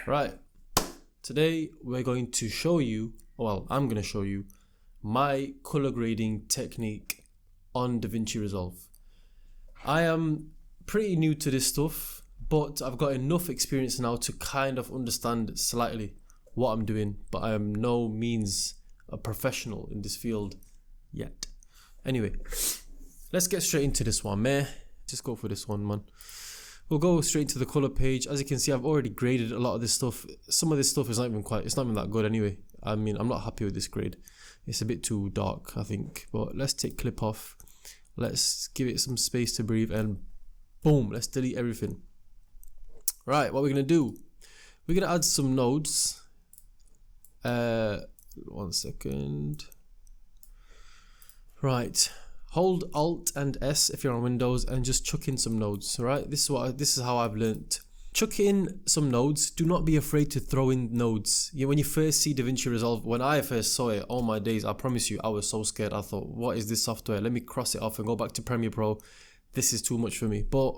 Right, today we're going to show you, well, I'm going to show you my color grading technique on DaVinci Resolve. I am pretty new to this stuff, but I've got enough experience now to kind of understand slightly what I'm doing, but I am no means a professional in this field yet. Anyway, let's get straight into this one, man. Just go for this one, man. We'll go straight to the color page. As you can see, I've already graded a lot of this stuff. Some of this stuff is not even that good anyway. I mean, I'm not happy with this grade. It's a bit too dark, I think. But let's take clip off. Let's give it some space to breathe and boom, let's delete everything. Right, what we're gonna do, we're gonna add some nodes. 1 second. Right. Hold Alt and S if you're on Windows and just chuck in some nodes, right? This is how I've learnt. Chuck in some nodes. Do not be afraid to throw in nodes. When you first see DaVinci Resolve, when I first saw it, oh my days, I promise you, I was so scared. I thought, what is this software? Let me cross it off and go back to Premiere Pro. This is too much for me. But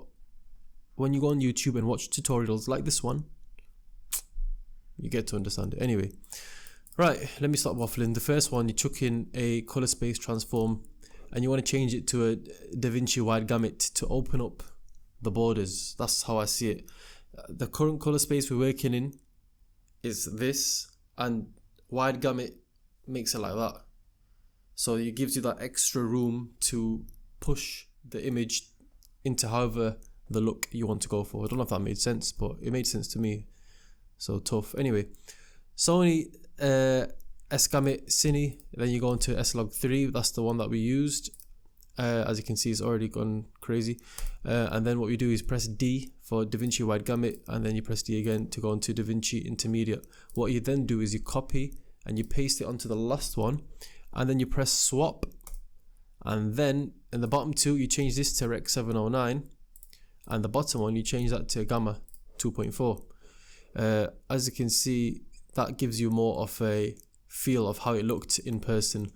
when you go on YouTube and watch tutorials like this one, you get to understand it. Anyway, right, let me stop waffling. The first one, you chuck in a color space transform, and you want to change it to a DaVinci wide gamut to open up the borders. That's how I see it. The current color space we're working in is this, and wide gamut makes it like that. So it gives you that extra room to push the image into however the look you want to go for. I don't know if that made sense, but it made sense to me. So tough. Anyway, Sony S-Gamut Cine, then you go into S-Log3, that's the one that we used. As you can see, it's already gone crazy. And then what we do is press D for DaVinci Wide Gamut, and then you press D again to go into DaVinci Intermediate. What you then do is you copy and you paste it onto the last one, and then you press swap. And then in the bottom two, you change this to Rec 709, and the bottom one, you change that to Gamma 2.4. As you can see, that gives you more of a feel of how it looked in person.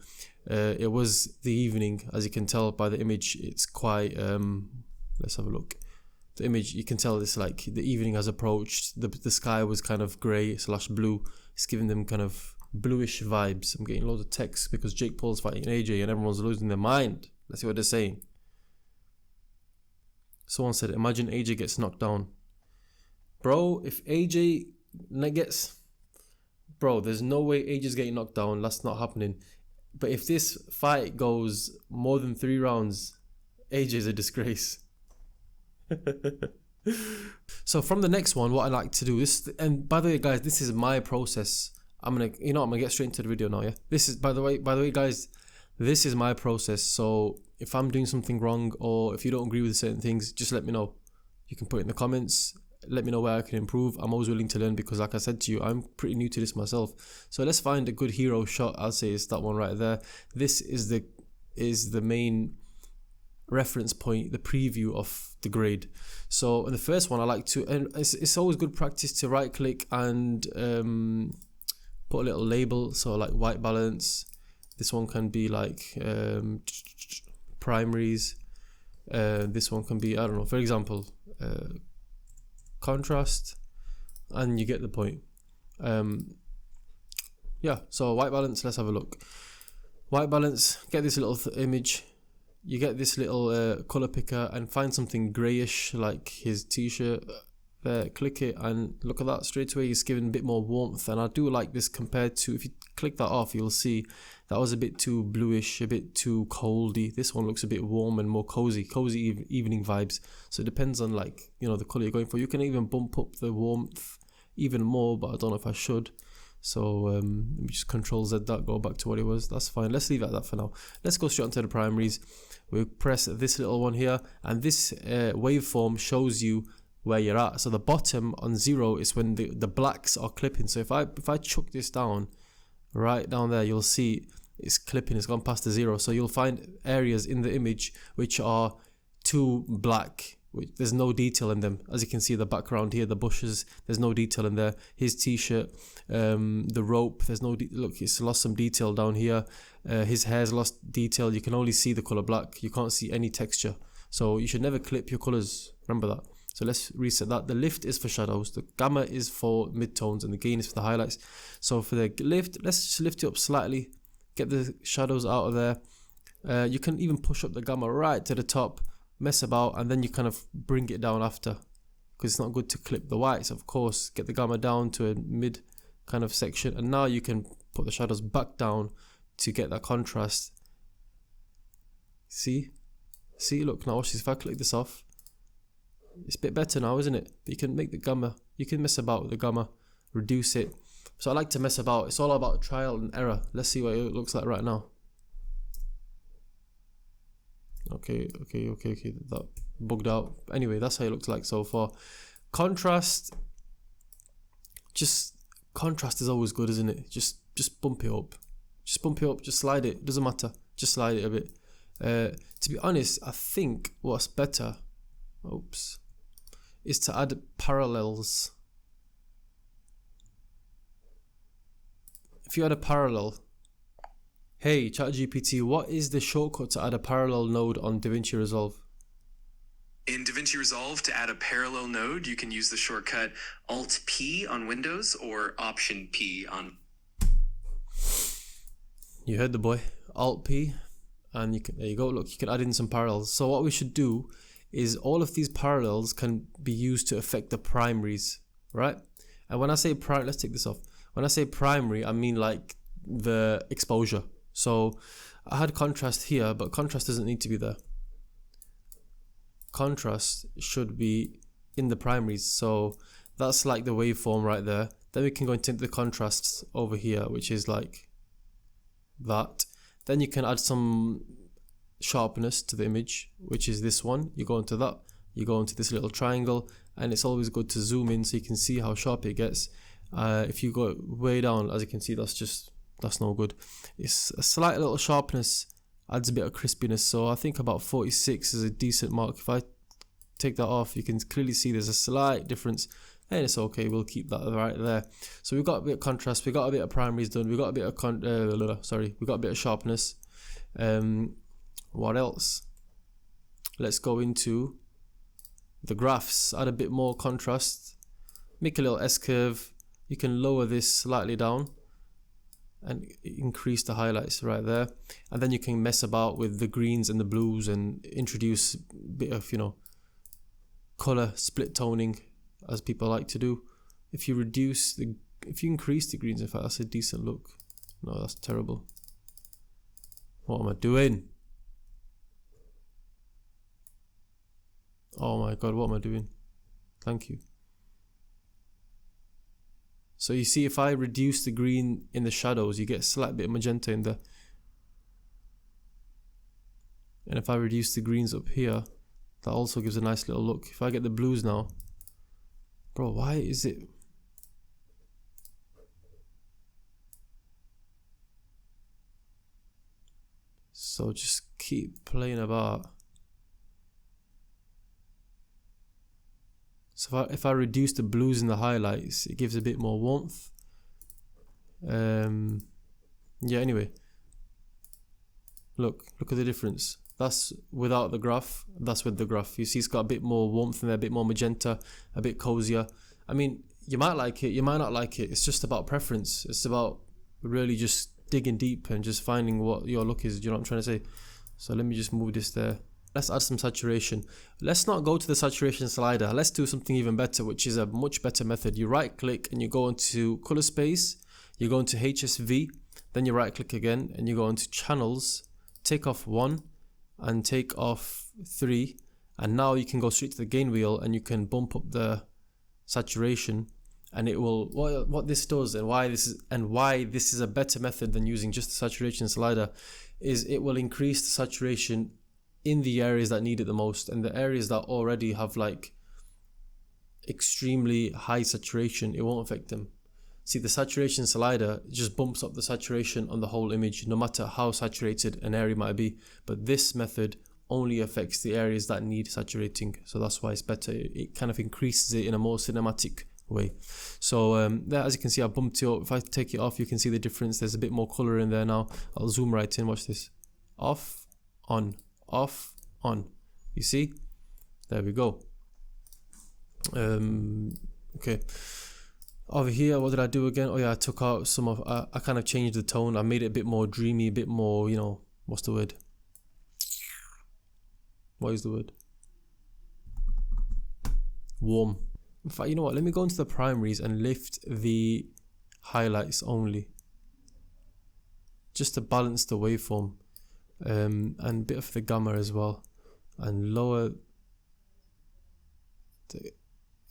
It was the evening, as you can tell by the image. It's quite let's have a look. The image, you can tell it's like the evening has approached. The sky was kind of grey / blue. It's giving them kind of bluish vibes. I'm getting loads of text because Jake Paul's fighting AJ and everyone's losing their mind. Let's see what they're saying. Someone said, imagine AJ gets knocked down. Bro, if AJ gets... Bro, there's no way AJ's getting knocked down. That's not happening. But if this fight goes more than 3 rounds, AJ's a disgrace. So from the next one, what I like to do is, and by the way, guys, this is my process. I'm gonna get straight into the video now. Yeah, this is by the way, guys, this is my process. So if I'm doing something wrong, or if you don't agree with certain things, just let me know. You can put it in the comments. Let me know where I can improve. I'm always willing to learn because, like I said to you, I'm pretty new to this myself. So let's find a good hero shot. I'll say it's that one right there. This is the main reference point, the preview of the grade. So in the first one, I like to, and it's always good practice to right click and put a little label. So like white balance. This one can be like primaries. This one can be, I don't know, for example, contrast, and you get the point. Yeah, so white balance, let's have a look. White balance, get this little image, you get this little color picker and find something grayish like his t-shirt there, click it, and look at that, straight away it's giving a bit more warmth. And I do like this compared to, if you click that off, you'll see that was a bit too bluish, a bit too coldy. This one looks a bit warm and more cozy evening vibes. So it depends on, like, the color you're going for. You can even bump up the warmth even more, but I don't know if I should. So let me just Control Z that, go back to what it was. That's fine. Let's leave it at that for now. Let's go straight onto the primaries. We press this little one here, and this waveform shows you where you're at. So the bottom on 0 is when the blacks are clipping. So if I chuck this down, right down there, you'll see it's clipping, it's gone past the 0. So you'll find areas in the image which are too black, there's no detail in them. As you can see, the background here, the bushes, there's no detail in there. His t-shirt, the rope, there's no look, it's lost some detail down here. His hair's lost detail. You can only see the color black, you can't see any texture. So you should never clip your colors, remember that. So let's reset that. The lift is for shadows, the gamma is for midtones, and the gain is for the highlights. So for the lift, let's just lift it up slightly, get the shadows out of there. You can even push up the gamma right to the top, mess about, and then you kind of bring it down after, because it's not good to clip the whites, of course. Get the gamma down to a mid kind of section, and now you can put the shadows back down to get that contrast. See, look, now watch this. If I click this off, it's a bit better now, isn't it? But you can make the gamma, you can mess about with the gamma, reduce it. So I like to mess about. It's all about trial and error. Let's see what it looks like right now. Okay, that bugged out. Anyway, that's how it looks like so far. Contrast, contrast is always good, isn't it? Just bump it up. Just bump it up, just slide it. Doesn't matter. Just slide it a bit. To be honest, I think what's better, is to add parallels. If you add a parallel, hey ChatGPT, what is the shortcut to add a parallel node on DaVinci Resolve? In DaVinci Resolve, to add a parallel node, you can use the shortcut Alt-P on Windows or Option-P on... You heard the boy. Alt-P, and you can, there you go, look, you can add in some parallels. So what we should do is all of these parallels can be used to affect the primaries, right? And when I say primary, let's take this off. When I say primary, I mean like the exposure. So I had contrast here, but contrast doesn't need to be there. Contrast should be in the primaries. So that's like the waveform right there. Then we can go into the contrasts over here, which is like that. Then you can add some sharpness to the image, which is this one. You go into that, you go into this little triangle, and it's always good to zoom in so you can see how sharp it gets. If you go way down, as you can see, that's no good. It's a slight little sharpness, adds a bit of crispiness. So I think about 46 is a decent mark. If I take that off, you can clearly see there's a slight difference, and it's okay. We'll keep that right there. So we've got a bit of contrast, we got a bit of primaries done, we got a bit of we got a bit of sharpness. What else? Let's go into the graphs. Add a bit more contrast, make a little S-curve. You can lower this slightly down and increase the highlights right there, and then you can mess about with the greens and the blues and introduce a bit of, color split toning, as people like to do. If you increase the greens, in fact, that's a decent look. No, that's terrible. What am I doing? Oh my god, what am I doing? Thank you. So you see, if I reduce the green in the shadows, you get a slight bit of magenta in there. And if I reduce the greens up here, that also gives a nice little look. If I get the blues now, bro, why is it? So just keep playing about. So if I reduce the blues and the highlights, it gives a bit more warmth. Yeah, anyway. Look at the difference. That's without the graph, that's with the graph. You see it's got a bit more warmth in there, a bit more magenta, a bit cozier. I mean, you might like it, you might not like it. It's just about preference. It's about really just digging deep and just finding what your look is. Do you know what I'm trying to say? So let me just move this there. Let's add some saturation. Let's not go to the saturation slider. Let's do something even better, which is a much better method. You right click and you go into color space, you go into HSV, then you right click again and you go into channels, take off 1 and take off 3, and now you can go straight to the gain wheel and you can bump up the saturation, and it will, what this does and why this is a better method than using just the saturation slider, is it will increase the saturation in the areas that need it the most, and the areas that already have like extremely high saturation, it won't affect them. See, the saturation slider just bumps up the saturation on the whole image, no matter how saturated an area might be, but this method only affects the areas that need saturating. So that's why it's better. It kind of increases it in a more cinematic way. So there, as you can see, I bumped it up. If I take it off, you can see the difference. There's a bit more color in there now. I'll zoom right in. Watch this. Off, on, off, on. You see? There we go. Okay. Over here, what did I do again? Oh yeah, I took out some of, I kind of changed the tone. I made it a bit more dreamy, a bit more, you know, what's the word? What is the word? Warm. In fact, you know what? Let me go into the primaries and lift the highlights only. Just to balance the waveform. And a bit of the gamma as well. And lower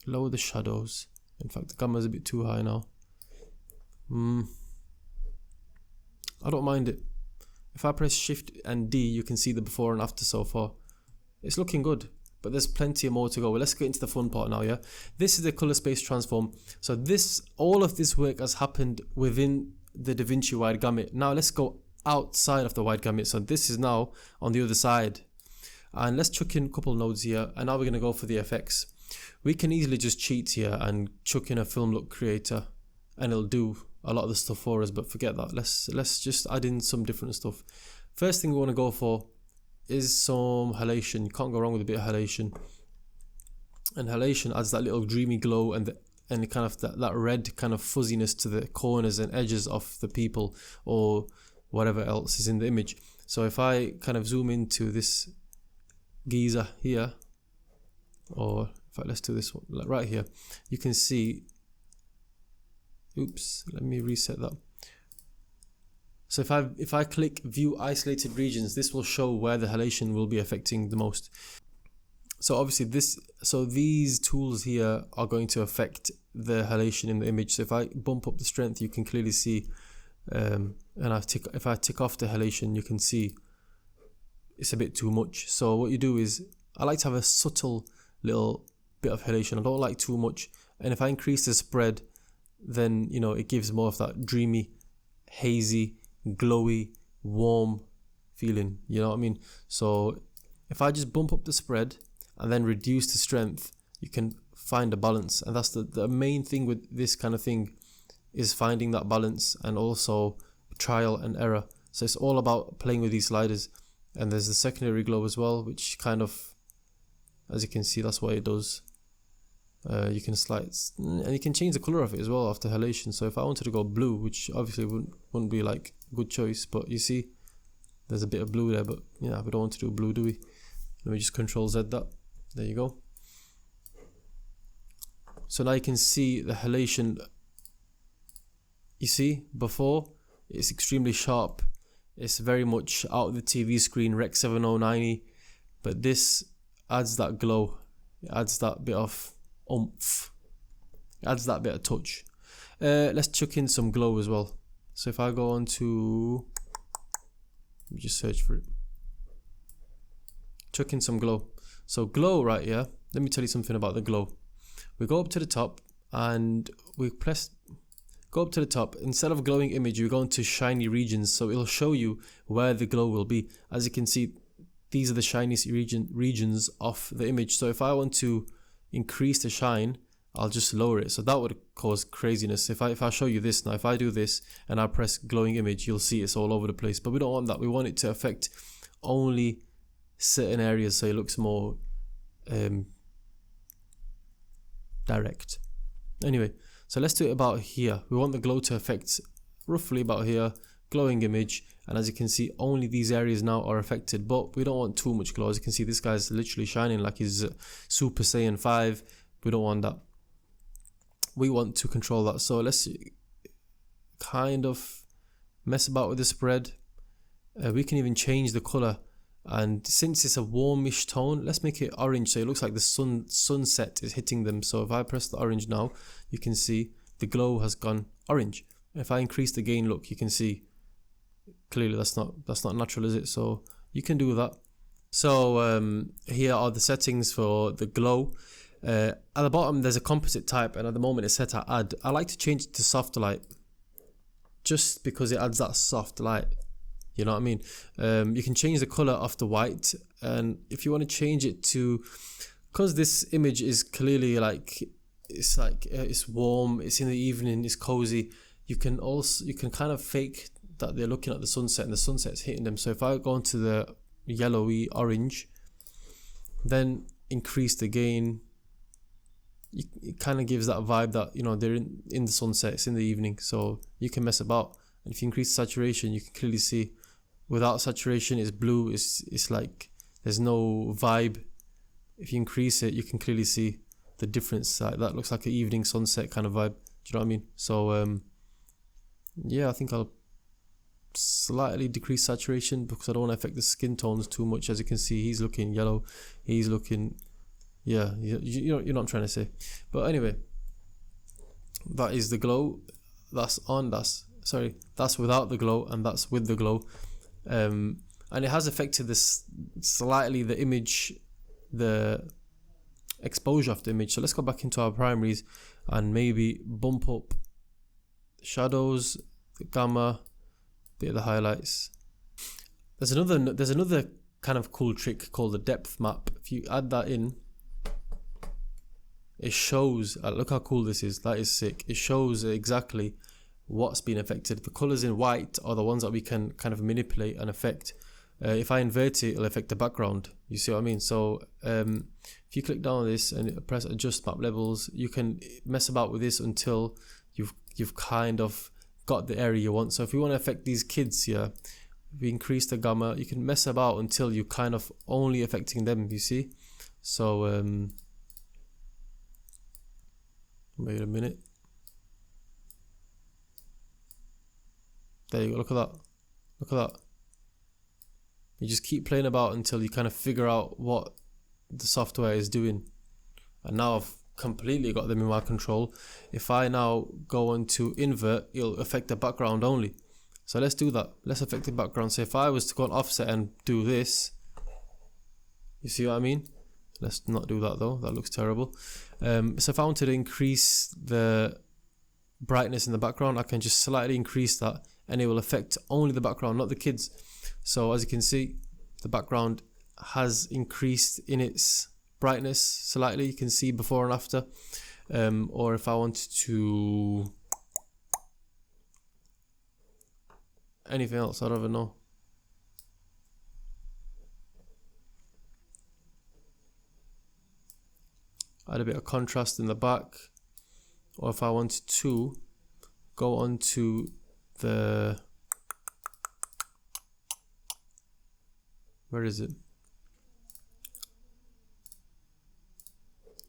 the shadows. In fact, the gamma is a bit too high now. I don't mind it. If I press Shift and D, you can see the before and after so far. It's looking good, but there's plenty more to go. Well, let's get into the fun part now, yeah? This is the color space transform. So all of this work has happened within the DaVinci wide gamut. Now let's go outside of the wide gamut. So this is now on the other side. And let's chuck in a couple nodes here. And now we're going to go for the FX. We can easily just cheat here and chuck in a film look creator, and it'll do a lot of the stuff for us, but forget that. Let's just add in some different stuff. First thing we want to go for is some halation. You can't go wrong with a bit of halation. And halation adds that little dreamy glow and kind of that red kind of fuzziness to the corners and edges of the people or whatever else is in the image. So if I kind of zoom into this geezer here, or in fact let's do this one, like right here, you can see, oops, let me reset that. So if I click view isolated regions, this will show where the halation will be affecting the most. So obviously these tools here are going to affect the halation in the image. So if I bump up the strength, you can clearly see, and if I tick off the halation, you can see it's a bit too much. So what you do is, I like to have a subtle little bit of halation. I don't like too much. And if I increase the spread, then you know it gives more of that dreamy, hazy, glowy, warm feeling. You know what I mean? So if I just bump up the spread and then reduce the strength, you can find a balance. And that's the main thing with this kind of thing, is finding that balance and also trial and error. So it's all about playing with these sliders. And there's the secondary glow as well, which kind of, as you can see, that's what it does. You can slide, and you can change the color of it as well after halation. So if I wanted to go blue, which obviously wouldn't be like a good choice, but you see there's a bit of blue there, but yeah, we don't want to do blue, do we? Let me just Control Z that. There you go. So now you can see the halation. You see, before it's extremely sharp, it's very much out of the TV screen, Rec 7090, but this adds that glow, it adds that bit of oomph, it adds that bit of touch. Let's chuck in some glow as well. So if I go on to, let me just search for it, chuck in some glow. So glow right here, let me tell you something about the glow. We go up to the top and we go up to the top. Instead of glowing image, you go into shiny regions, so it'll show you where the glow will be. As you can see, these are the shiniest regions of the image. So if I want to increase the shine, I'll just lower it. So that would cause craziness. If I show you this now, if I do this and I press glowing image, you'll see it's all over the place. But we don't want that. We want it to affect only certain areas, so it looks more direct. Anyway, so let's do it about here. We want the glow to affect roughly about here, glowing image, and as you can see, only these areas now are affected, but we don't want too much glow. As you can see, this guy's literally shining like he's Super Saiyan 5. We don't want that. We want to control that. So let's kind of mess about with the spread. We can even change the color, and since it's a warmish tone, let's make it orange so it looks like the sunset is hitting them. So if I press the orange now, you can see the glow has gone orange. If I increase the gain, look, you can see clearly that's not natural, is it? So you can do that. So here are the settings for the glow. At the bottom there's a composite type, and at the moment it's set at add. I like to change it to soft light just because it adds that soft light. You know what I mean? You can change the color of the white, and if you want to change it to, because this image is clearly like it's warm, it's in the evening, it's cozy. You can kind of fake that they're looking at the sunset and the sunset's hitting them. So if I go into the yellowy orange, then increase the gain, it kind of gives that vibe that, you know, they're in the sunset, it's in the evening, so you can mess about. And if you increase saturation, you can clearly see without saturation it's blue, it's like there's no vibe. If you increase it, you can clearly see the difference. Like, that looks like an evening sunset kind of vibe. Do you know what I mean? So yeah, I think I'll slightly decrease saturation because I don't want to affect the skin tones too much. As you can see, he's looking yellow, he's looking, yeah, you know what I'm trying to say. But anyway, that is the glow. That's on, that's without the glow, and that's with the glow. And it has affected this slightly, the image, the exposure of the image. So let's go back into our primaries and maybe bump up the shadows, the gamma, bit of the highlights. There's another kind of cool trick called the depth map. If you add that in, it shows, look how cool this is. That is sick. It shows exactly what's been affected. The colors in white are the ones that we can kind of manipulate and affect. If I invert it, it'll affect the background. You see what I mean? So if you click down on this and press adjust map levels, you can mess about with this until you've kind of got the area you want. So if you want to affect these kids here, if we increase the gamma, you can mess about until you kind of only affecting them, you see? So wait a minute. There you go, look at that. Look at that. You just keep playing about until you kind of figure out what the software is doing. And now I've completely got them in my control. If I now go on to invert, it'll affect the background only. So let's do that. Let's affect the background. So if I was to go on offset and do this, you see what I mean? Let's not do that though. That looks terrible. So if I wanted to increase the brightness in the background, I can just slightly increase that and it will affect only the background, not the kids. So as you can see, the background has increased in its brightness slightly. You can see before and after. Or if I wanted to anything else, I don't even know. Add a bit of contrast in the back. Or if I wanted to go on to the, where is it?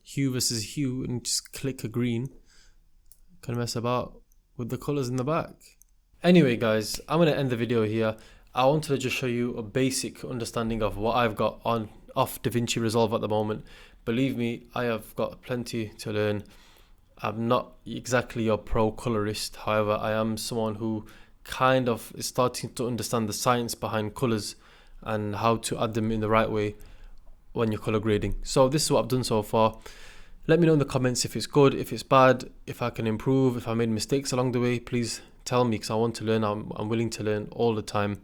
Hue versus hue, and just click a green. Can mess about with the colors in the back. Anyway guys, I'm going to end the video here. I wanted to just show you a basic understanding of what I've got on off DaVinci Resolve at the moment. Believe me, I have got plenty to learn. I'm not exactly a pro colorist, however I am someone who kind of is starting to understand the science behind colors and how to add them in the right way when you're color grading. So this is what I've done so far. Let me know in the comments if it's good, if it's bad, if I can improve, if I made mistakes along the way. Please tell me, because I want to learn. I'm willing to learn all the time.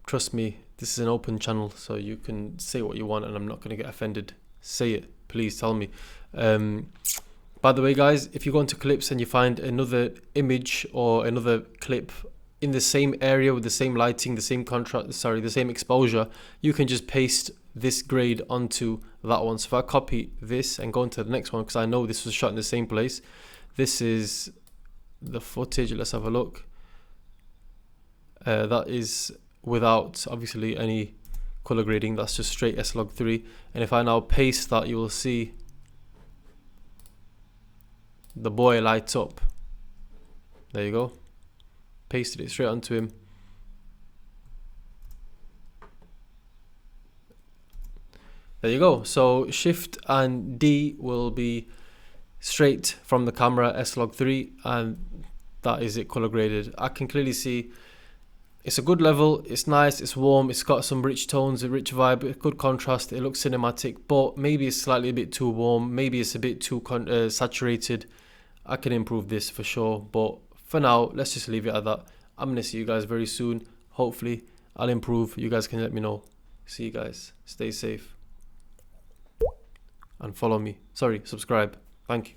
Trust me, this is an open channel, so you can say what you want and I'm not going to get offended. Say it, please tell me. By the way guys, if you go into clips and you find another image or another clip in the same area with the same lighting, the same contrast, the same exposure, you can just paste this grade onto that one. So if I copy this and go into the next one, because I know this was shot in the same place, this is the footage. Let's have a look. That is without obviously any color grading, that's just straight S-Log3. And if I now paste that, you will see the boy lights up. There you go. Pasted it straight onto him. There you go. So Shift and D will be straight from the camera, S-Log3, and that is it color graded. I can clearly see it's a good level, it's nice, it's warm, it's got some rich tones, a rich vibe, a good contrast, it looks cinematic, but maybe it's slightly a bit too warm, maybe it's a bit too saturated. I can improve this for sure, but for now, let's just leave it at that. I'm going to see you guys very soon. Hopefully, I'll improve. You guys can let me know. See you guys. Stay safe. And follow me. Sorry, subscribe. Thank you.